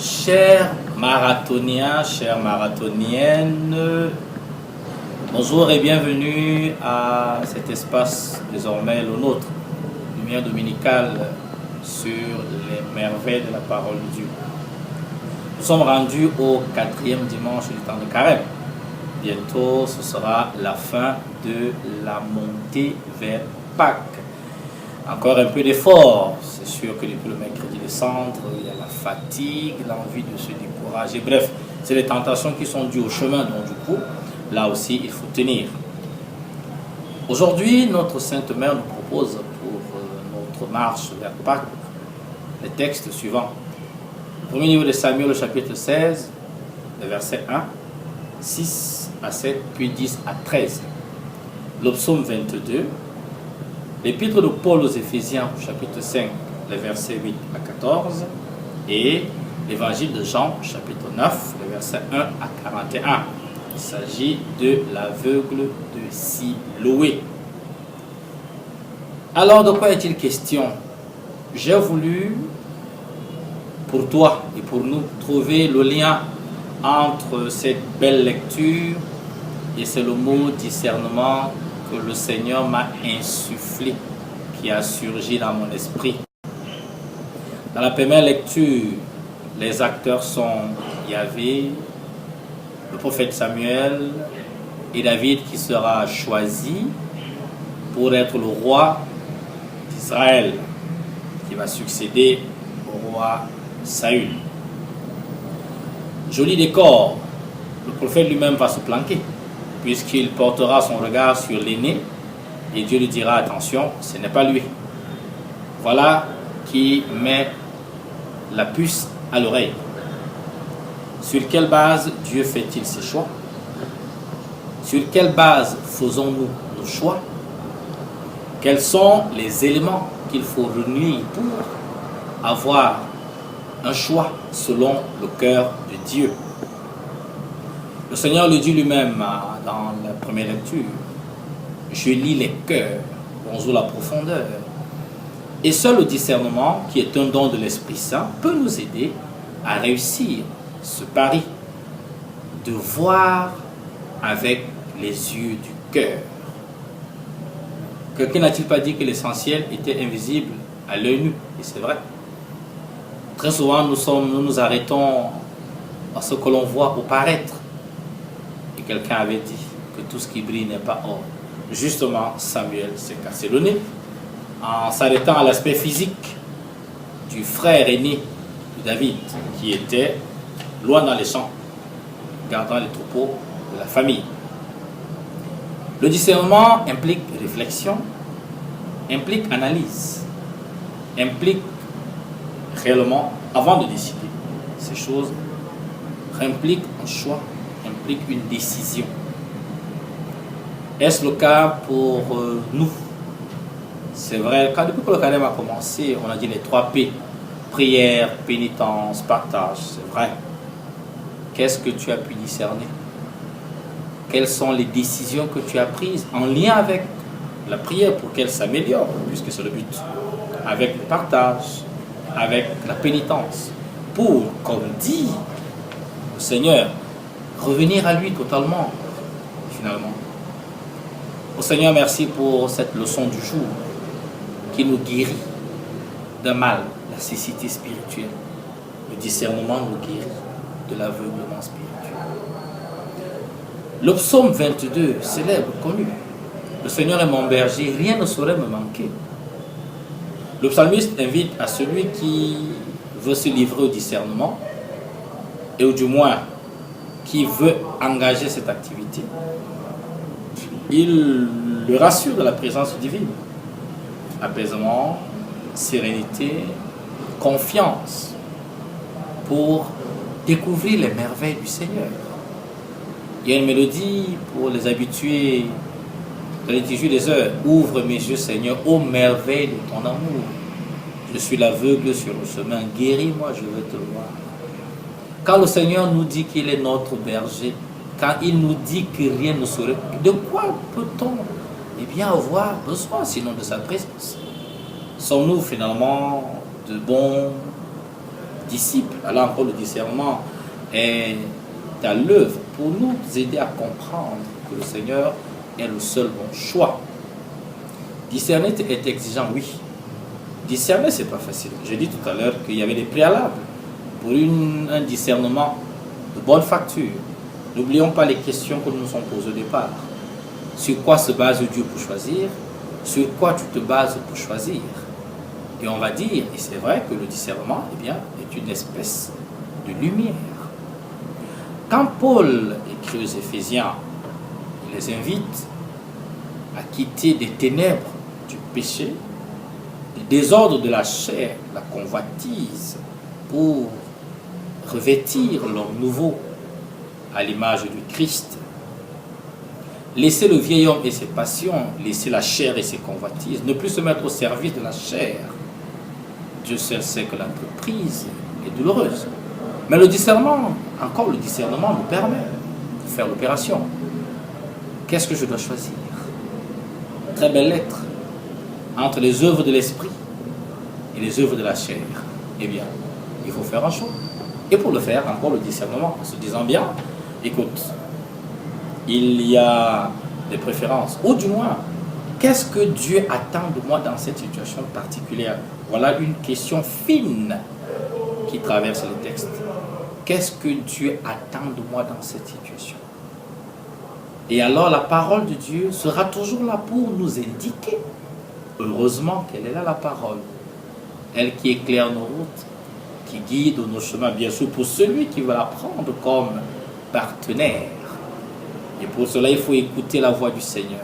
Chers marathoniens, chères marathoniennes, bonjour et bienvenue à cet espace désormais le nôtre, lumière dominicale sur les merveilles de la parole de Dieu. Nous sommes rendus au 4e dimanche du temps de Carême. Bientôt, ce sera la fin de la montée vers Pâques. Encore un peu d'effort. C'est sûr que depuis le mercredi de cendre, il y a la fatigue, l'envie de se décourager. Bref, c'est les tentations qui sont dues au chemin. Donc du coup, là aussi, il faut tenir. Aujourd'hui, notre Sainte Mère nous propose pour notre marche vers Pâques les textes suivants. Le premier livre de Samuel, le chapitre 16, les versets 1, 6 à 7, puis 10 à 13. Le psaume 22, l'épître de Paul aux Éphésiens, chapitre 5, les versets 8 à 14, et l'évangile de Jean, chapitre 9, les versets 1 à 41. Il s'agit de l'aveugle de Siloé. Alors, de quoi est-il question? J'ai voulu, pour toi et pour nous, trouver le lien entre cette belle lecture et c'est le mot discernement que le Seigneur m'a insufflé, qui a surgi dans mon esprit. Dans la première lecture, les acteurs sont Yahvé, le prophète Samuel et David qui sera choisi pour être le roi d'Israël, qui va succéder au roi Saül. Joli décor, le prophète lui-même va se planquer, puisqu'il portera son regard sur l'aîné, et Dieu lui dira, attention, ce n'est pas lui. Voilà qui met la puce à l'oreille. Sur quelle base Dieu fait-il ses choix? Sur quelle base faisons-nous nos choix? Quels sont les éléments qu'il faut réunir pour avoir un choix selon le cœur de Dieu? Le Seigneur le dit lui-même dans la première lecture. Je lis les cœurs, bonjour la profondeur. Et seul le discernement, qui est un don de l'Esprit Saint, peut nous aider à réussir ce pari de voir avec les yeux du cœur. Quelqu'un n'a-t-il pas dit que l'essentiel était invisible à l'œil nu? Et c'est vrai. Très souvent, nous nous arrêtons à ce que l'on voit au paraître. Et quelqu'un avait dit que tout ce qui brille n'est pas or. Justement, Samuel s'est cassé le nez en s'arrêtant à l'aspect physique du frère aîné de David, qui était loin dans les champs, gardant les troupeaux de la famille. Le discernement implique réflexion, implique analyse, implique réellement, avant de décider, ces choses impliquent un choix, impliquent une décision. Est-ce le cas pour nous? C'est vrai, depuis que le carême a commencé, on a dit les 3 P, prière, pénitence, partage, c'est vrai. Qu'est-ce que tu as pu discerner? Quelles sont les décisions que tu as prises en lien avec la prière pour qu'elle s'améliore, puisque c'est le but, avec le partage, avec la pénitence, pour, comme dit le Seigneur, revenir à lui totalement, finalement. Au Seigneur, merci pour cette leçon du jour qui nous guérit d'un mal, la cécité spirituelle. Le discernement nous guérit de l'aveuglement spirituel. Le psaume 22, célèbre, connu. Le Seigneur est mon berger, rien ne saurait me manquer. Le psalmiste invite à celui qui veut se livrer au discernement, et ou du moins qui veut engager cette activité, il le rassure de la présence divine. Apaisement, sérénité, confiance pour découvrir les merveilles du Seigneur. Il y a une mélodie pour les habitués de l'étude des heures. Ouvre mes yeux, Seigneur, ô merveille de ton amour. Je suis l'aveugle sur le chemin, guéris-moi, je veux te voir. Quand le Seigneur nous dit qu'il est notre berger, quand il nous dit que rien ne saurait, de quoi peut-on avoir besoin sinon de sa présence? Sommes-nous finalement de bons disciples. Alors encore, le discernement est à l'œuvre pour nous aider à comprendre que le Seigneur est le seul bon choix. Discerner est exigeant, oui. Discerner, c'est pas facile. J'ai dit tout à l'heure qu'il y avait des préalables pour un discernement de bonne facture. N'oublions pas les questions que nous nous sommes posées au départ. Sur quoi se base Dieu pour choisir? Sur quoi tu te bases pour choisir? Et on va dire, et c'est vrai que le discernement, eh bien, est une espèce de lumière. Quand Paul écrit aux Éphésiens, il les invite à quitter des ténèbres du péché, du désordre de la chair, la convoitise, pour revêtir l'homme nouveau à l'image du Christ. Laisser le vieil homme et ses passions, laisser la chair et ses convoitises, ne plus se mettre au service de la chair. Dieu seul sait que l'entreprise est douloureuse. Mais le discernement, encore le discernement nous permet de faire l'opération. Qu'est-ce que je dois choisir? Très belle lettre entre les œuvres de l'esprit et les œuvres de la chair. Eh bien, il faut faire un choix. Et pour le faire, encore le discernement, en se disant bien, écoute, il y a des préférences, ou du moins, qu'est-ce que Dieu attend de moi dans cette situation particulière? Voilà une question fine qui traverse le texte. Qu'est-ce que Dieu attend de moi dans cette situation? Et alors la parole de Dieu sera toujours là pour nous indiquer. Heureusement qu'elle est là, la parole. Elle qui éclaire nos routes, qui guide nos chemins, bien sûr, pour celui qui va la prendre comme partenaire. Et pour cela, il faut écouter la voix du Seigneur.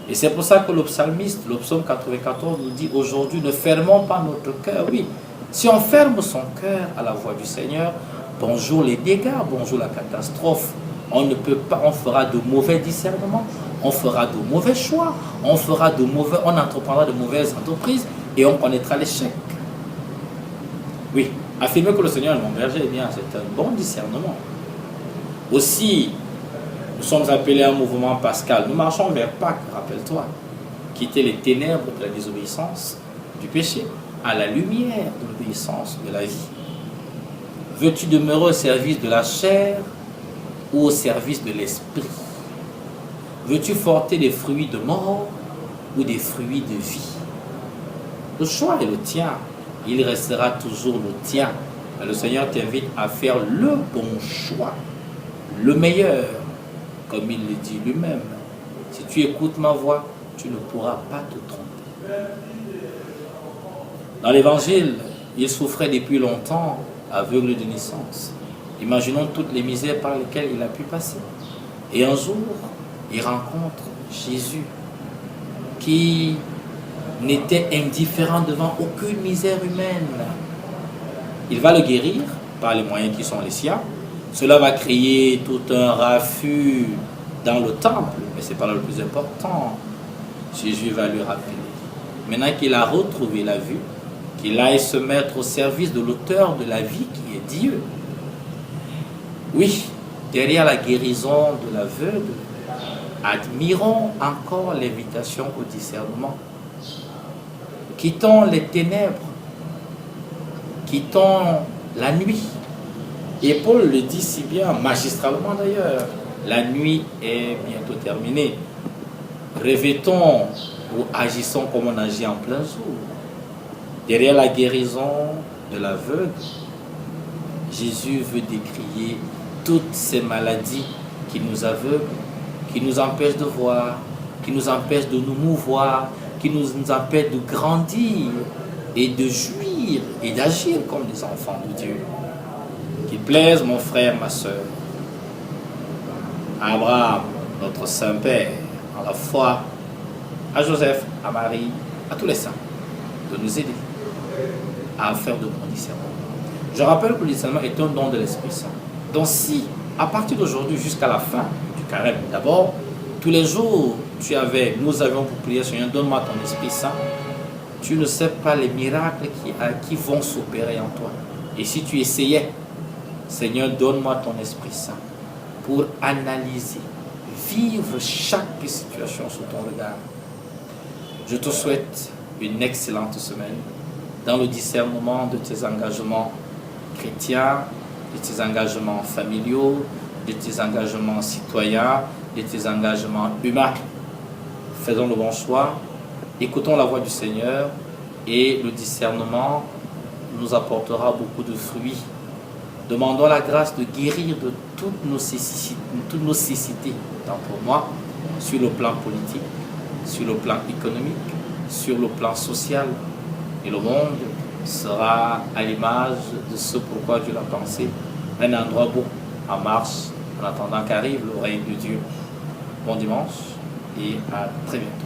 Et c'est pour ça que le psalmiste, le psaume 94, nous dit aujourd'hui, ne fermons pas notre cœur. Oui, si on ferme son cœur à la voix du Seigneur, bonjour les dégâts, bonjour la catastrophe. On ne peut pas, on fera de mauvais discernements, on fera de mauvais choix, on entreprendra de mauvaises entreprises et on connaîtra l'échec. Oui, affirmer que le Seigneur est mon berger, eh bien, c'est un bon discernement. Aussi, nous sommes appelés à un mouvement pascal. Nous marchons vers Pâques, rappelle-toi. Quitter les ténèbres de la désobéissance, du péché, à la lumière de l'obéissance de la vie. Veux-tu demeurer au service de la chair ou au service de l'esprit? Veux-tu porter des fruits de mort ou des fruits de vie? Le choix est le tien. Il restera toujours le tien. Mais le Seigneur t'invite à faire le bon choix, le meilleur, comme il le dit lui-même. Si tu écoutes ma voix, tu ne pourras pas te tromper. Dans l'évangile, il souffrait depuis longtemps, aveugle de naissance. Imaginons toutes les misères par lesquelles il a pu passer. Et un jour, il rencontre Jésus, qui n'était indifférent devant aucune misère humaine. Il va le guérir par les moyens qui sont les siens. Cela va créer tout un raffut dans le temple, mais ce n'est pas là le plus important. Jésus va lui rappeler, maintenant qu'il a retrouvé la vue, qu'il aille se mettre au service de l'auteur de la vie qui est Dieu. Oui, derrière la guérison de l'aveugle, admirons encore l'invitation au discernement. Quittons les ténèbres, quittons la nuit. Et Paul le dit si bien, magistralement d'ailleurs, la nuit est bientôt terminée. Revêtons ou agissons comme on agit en plein jour. Derrière la guérison de l'aveugle, Jésus veut décrier toutes ces maladies qui nous aveuglent, qui nous empêchent de voir, qui nous empêchent de nous mouvoir, qui nous empêchent de grandir et de jouir et d'agir comme des enfants de Dieu. Qu'il plaise, mon frère, ma soeur, à Abraham, notre Saint-Père, à la foi, à Joseph, à Marie, à tous les saints, de nous aider à faire de bons discernements. Je rappelle que le discernement est un don de l'Esprit Saint. Donc si, à partir d'aujourd'hui jusqu'à la fin du carême, d'abord, tous les jours, nous avions pour prier, Seigneur, donne-moi ton Esprit Saint, tu ne sais pas les miracles qui vont s'opérer en toi. Et si tu essayais, Seigneur, donne-moi ton Esprit Saint pour analyser, vivre chaque situation sous ton regard. Je te souhaite une excellente semaine dans le discernement de tes engagements chrétiens, de tes engagements familiaux, de tes engagements citoyens, de tes engagements humains. Faisons le bon choix, écoutons la voix du Seigneur et le discernement nous apportera beaucoup de fruits. Demandons la grâce de guérir de toutes nos cécités, tant pour moi, sur le plan politique, sur le plan économique, sur le plan social. Et le monde sera à l'image de ce pourquoi Dieu l'a pensé, un endroit beau, en marche, en attendant qu'arrive le règne de Dieu. Bon dimanche et à très bientôt.